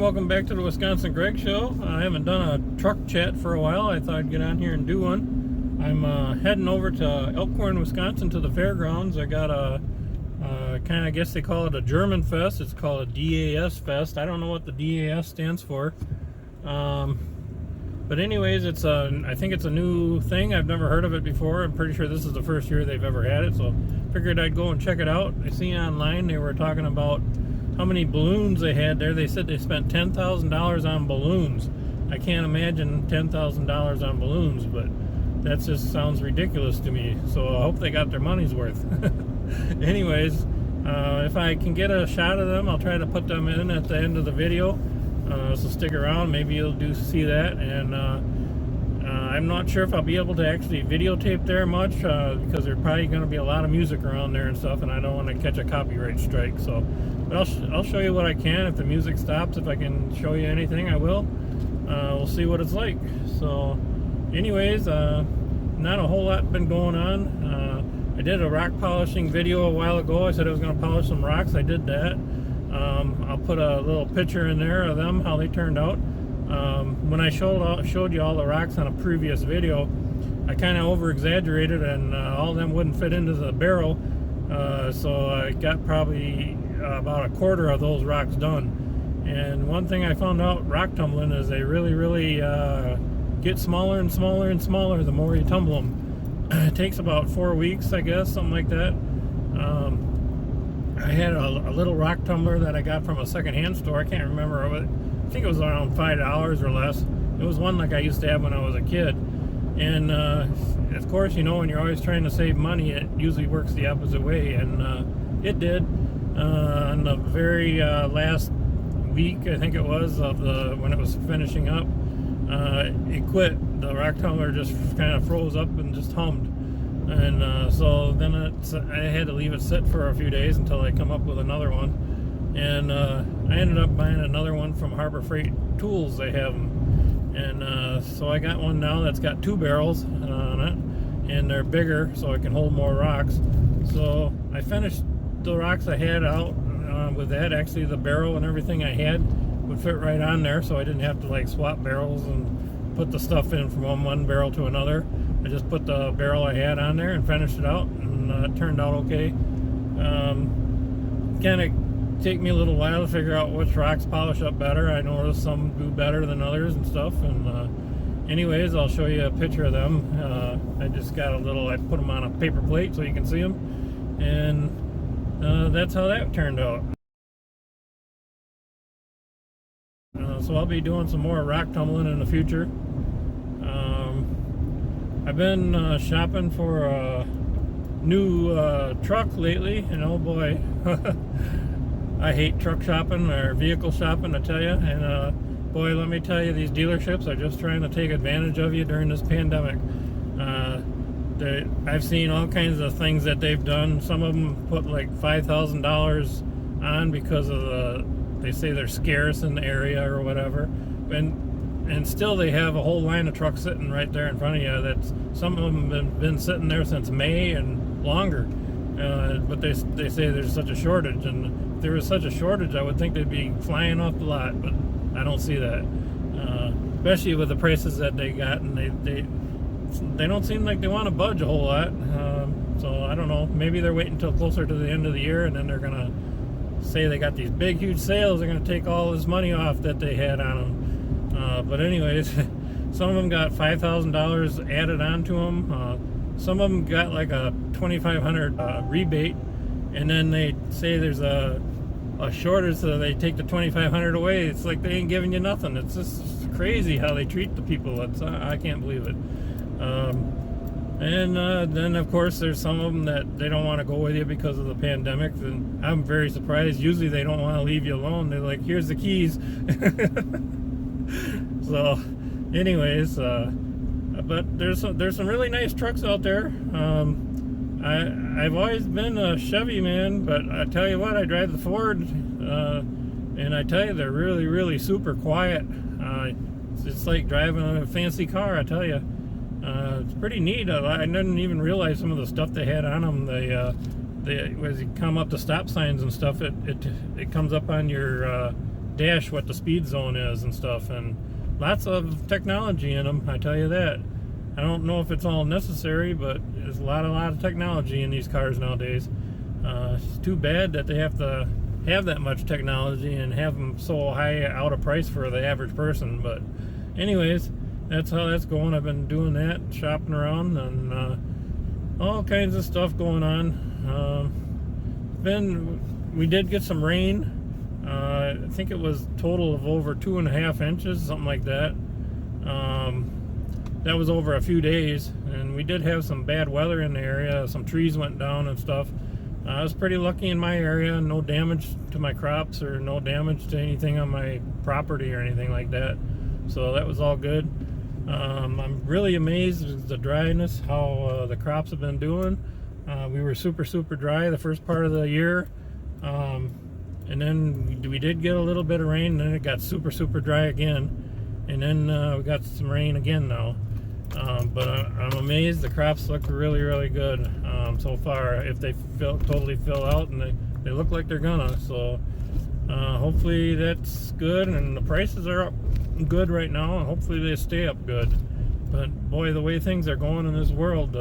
welcome back to the Wisconsin Greg Show. I haven't done a truck chat for a while. I thought I'd get on here and do one. I'm heading over to Elkhorn, Wisconsin to the fairgrounds. I got a kind of, I guess they call it a German fest. It's called a DAS fest. I don't know what the DAS stands for. But anyways, I think it's a new thing. I've never heard of it before. I'm pretty sure this is the first year they've ever had it, so figured I'd go and check it out. I see online they were talking about how many balloons they had there. They said they spent $10,000 on balloons. I can't imagine $10,000 on balloons, but that just sounds ridiculous to me. So I hope they got their money's worth. Anyways, if I can get a shot of them, I'll try to put them in at the end of the video. So stick around, maybe you'll see that. And I'm not sure if I'll be able to actually videotape there much because there's probably going to be a lot of music around there and stuff, and I don't want to catch a copyright strike. So, but I'll show you what I can. If the music stops, if I can show you anything, I will. We'll see what it's like. So, anyways, not a whole lot been going on. I did a rock polishing video a while ago. I said I was going to polish some rocks. I did that. I'll put a little picture in there of them, how they turned out. When I showed you all the rocks on a previous video, I kind of over-exaggerated, and all of them wouldn't fit into the barrel. So I got probably about a quarter of those rocks done. And one thing I found out rock tumbling is they really get smaller and smaller and smaller the more you tumble them. It takes about 4 weeks, I guess, something like that. I had a little rock tumbler that I got from a secondhand store. I can't remember. I think it was around $5 or less. It was one like I used to have when I was a kid. And of course, you know, when you're always trying to save money, it usually works the opposite way. And it did. On the very last week, I think it was, when it was finishing up, it quit. The rock tumbler just kind of froze up and just hummed. And so then I had to leave it sit for a few days until I come up with another one. And I ended up buying another one from Harbor Freight Tools. They have them. And so I got one now that's got 2 barrels on it. And they're bigger, so it can hold more rocks. So I finished the rocks I had out with that. Actually, the barrel and everything I had would fit right on there, so I didn't have to like swap barrels and put the stuff in from one barrel to another. I just put the barrel I had on there and finished it out, and it turned out okay. Kind of take me a little while to figure out which rocks polish up better. I know some do better than others and stuff. And anyways, I'll show you a picture of them. I just got I put them on a paper plate so you can see them, and that's how that turned out. So I'll be doing some more rock tumbling in the future. I've been shopping for a new truck lately, and oh boy, I hate truck shopping or vehicle shopping, I tell you. And boy, let me tell you, these dealerships are just trying to take advantage of you during this pandemic. I've seen all kinds of things that they've done. Some of them put like $5,000 on because of they say they're scarce in the area or whatever. And still they have a whole line of trucks sitting right there in front of you. That's some of them have been sitting there since May and longer. But they say there's such a shortage, and if there was such a shortage, I would think they'd be flying off the lot, but I don't see that. Especially with the prices that they got, and they don't seem like they want to budge a whole lot. So I don't know. Maybe they're waiting until closer to the end of the year, and then they're gonna say they got these big, huge sales. They're gonna take all this money off that they had on them. But anyways, some of them got $5,000 added onto them. Some of them got like a $2,500 rebate, and then they say there's a shortage, so they take the $2,500 away. It's like they ain't giving you nothing. It's just crazy how they treat the people. I can't believe it. And then of course there's some of them that they don't want to go with you because of the pandemic, and I'm very surprised. Usually they don't want to leave you alone. They're like, here's the keys. So anyways, but there's some really nice trucks out there. I've always been a Chevy man, but I tell you what, I drive the Ford, and I tell you, they're really super quiet. It's like driving a fancy car, I tell you. It's pretty neat. I didn't even realize some of the stuff they had on them. As you come up to stop signs and stuff, it comes up on your dash what the speed zone is and stuff, and lots of technology in them, I tell you that. I don't know if it's all necessary, but there's a lot of technology in these cars nowadays. It's too bad that they have to have that much technology and have them so high out of price for the average person. But anyways, that's how that's going. I've been doing that, shopping around, and all kinds of stuff going on. We did get some rain. I think it was a total of over 2.5 inches, something like that. That was over a few days, and we did have some bad weather in the area. Some trees went down and stuff. I was pretty lucky in my area. No damage to my crops or no damage to anything on my property or anything like that. So that was all good. I'm really amazed at the dryness, how the crops have been doing. We were super dry the first part of the year. And then we did get a little bit of rain, and then it got super dry again. And then we got some rain again now. But I'm amazed. The crops look really good so far, if they totally fill out, and they look like they're gonna. So hopefully that's good, and the prices are up good right now, and hopefully they stay up good. But boy, the way things are going in this world,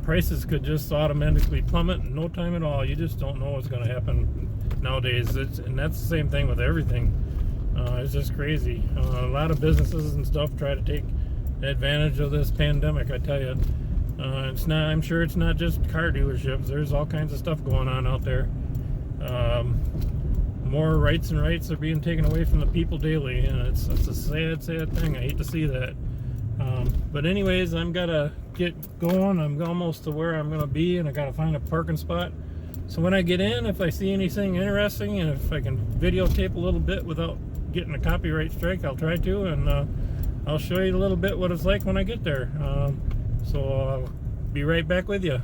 prices could just automatically plummet in no time at all. You just don't know what's going to happen nowadays. And that's the same thing with everything. It's just crazy. A lot of businesses and stuff try to take advantage of this pandemic, I tell you. I'm sure it's not just car dealerships. There's all kinds of stuff going on out there. More rights are being taken away from the people daily, and it's a sad thing. I hate to see that. But anyways, I'm gotta get going. I'm almost to where I'm gonna be, and I gotta find a parking spot. So when I get in, if I see anything interesting, and if I can videotape a little bit without getting a copyright strike, I'll try to, and I'll show you a little bit what it's like when I get there. So I'll be right back with you.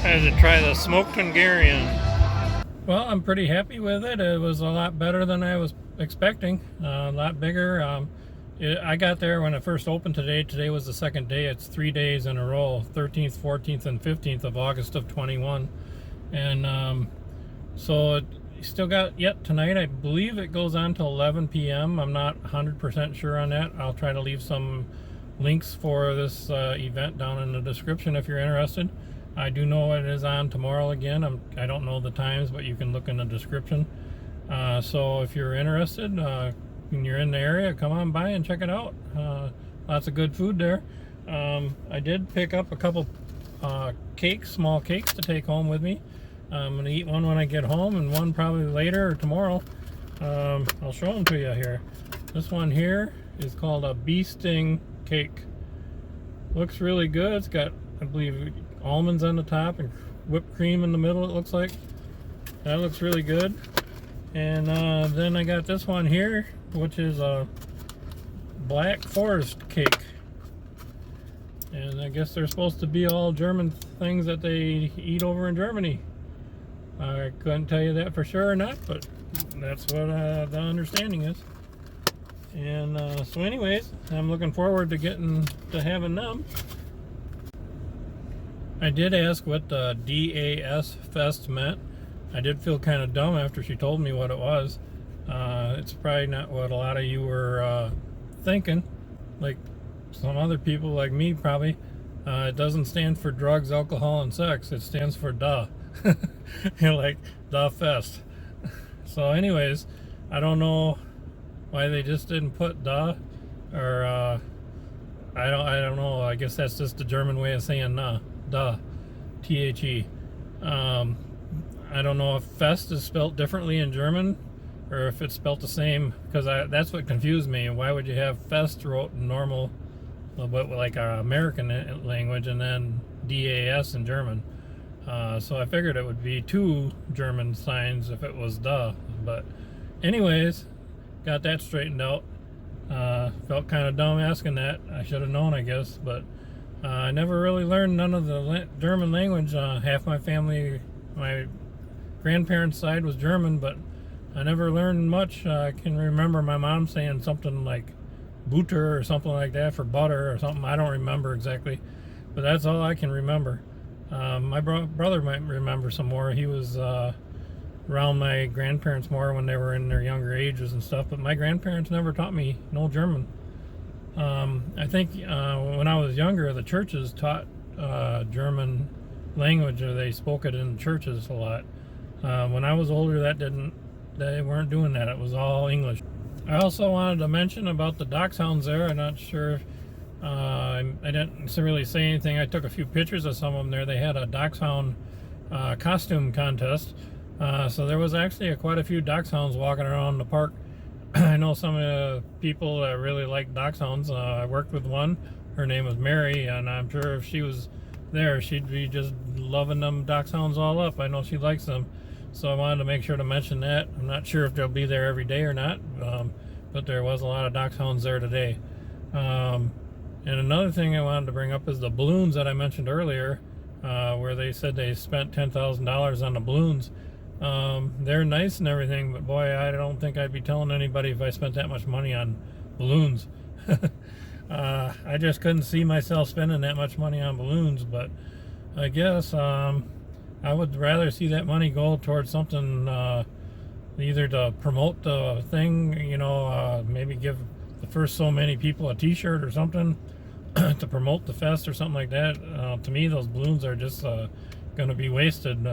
I had to try the smoked Hungarian. Well, I'm pretty happy with it. It was a lot better than I was expecting. A lot bigger. I got there when it first opened today. Today was the second day. It's 3 days in a row, 13th, 14th, and 15th of August of 21. And so still got yet tonight. I believe it goes on till 11 p.m. I'm not 100% sure on that. I'll try to leave some links for this event down in the description if you're interested. I do know it is on tomorrow again. I don't know the times, but you can look in the description. So if you're interested, and you're in the area, come on by and check it out. Lots of good food there. I did pick up a couple cakes, small cakes to take home with me. I'm going to eat one when I get home and one probably later or tomorrow. I'll show them to you here. This one here is called a bee sting cake. Looks really good. It's got, I believe, almonds on the top and whipped cream in the middle, it looks like. That looks really good. And then I got this one here, which is a Black Forest cake. And I guess they're supposed to be all German things that they eat over in Germany. I couldn't tell you that for sure or not, but that's what the understanding is. And so anyways, I'm looking forward to having them. I did ask what the DAS Fest meant. I did feel kind of dumb after she told me what it was. It's probably not what a lot of you were thinking, like some other people like me probably. It doesn't stand for drugs, alcohol, and sex. It stands for DA. Like the fest. So anyways, I don't know why they just didn't put DA, or I don't know. I guess that's just the German way of saying DA, THE. I don't know if fest is spelled differently in German or if it's spelled the same, because that's what confused me. Why would you have fest wrote in normal, but like our American language, and then DAS in German? So I figured it would be two German signs if it was DA. But anyways, got that straightened out. Felt kind of dumb asking that. I should have known, I guess. But I never really learned none of the German language. Half my family, my grandparents' side was German, but I never learned much. I can remember my mom saying something like Butter or something like that for butter or something. I don't remember exactly, but that's all I can remember. My brother might remember some more. He was around my grandparents more when they were in their younger ages and stuff, but my grandparents never taught me no German. I think when I was younger, the churches taught German language, or they spoke it in churches a lot. When I was older, they weren't doing that. It was all English. I also wanted to mention about the dachshunds there. I'm not sure. I didn't really say anything. I took a few pictures of some of them there. They had a dachshund costume contest. So there was actually quite a few dachshunds walking around the park. I know some of the people that really like dachshunds. I worked with one. Her name was Mary, and I'm sure if she was there, she'd be just loving them dachshunds all up. I know she likes them. So I wanted to make sure to mention that. I'm not sure if they'll be there every day or not, but there was a lot of dachshunds there today. And another thing I wanted to bring up is the balloons that I mentioned earlier, where they said they spent $10,000 on the balloons. They're nice and everything, but boy, I don't think I'd be telling anybody if I spent that much money on balloons. I just couldn't see myself spending that much money on balloons, but I guess I would rather see that money go towards something, either to promote the thing, maybe give the first so many people a t-shirt or something to promote the fest or something like that. To me, those balloons are just going to be wasted.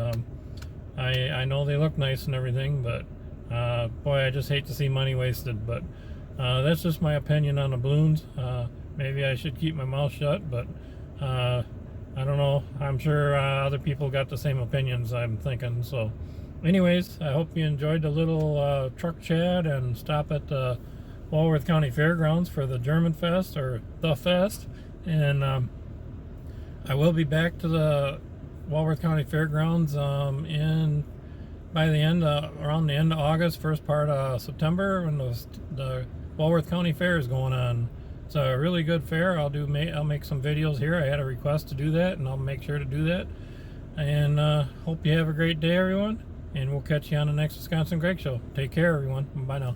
I know they look nice and everything, but boy, I just hate to see money wasted. But that's just my opinion on the balloons. Maybe I should keep my mouth shut, but I don't know. I'm sure other people got the same opinions, I'm thinking. So anyways, I hope you enjoyed the little truck chat and stop at the Walworth County Fairgrounds for the German Fest, or the Fest. And I will be back to the Walworth County Fairgrounds around the end of August, first part of September, when the Walworth County Fair is going on. It's a really good fair. I'll make some videos here. I had a request to do that, and I'll make sure to do that. And hope you have a great day, everyone. And we'll catch you on the next Wisconsin Greg Show. Take care, everyone. Bye now.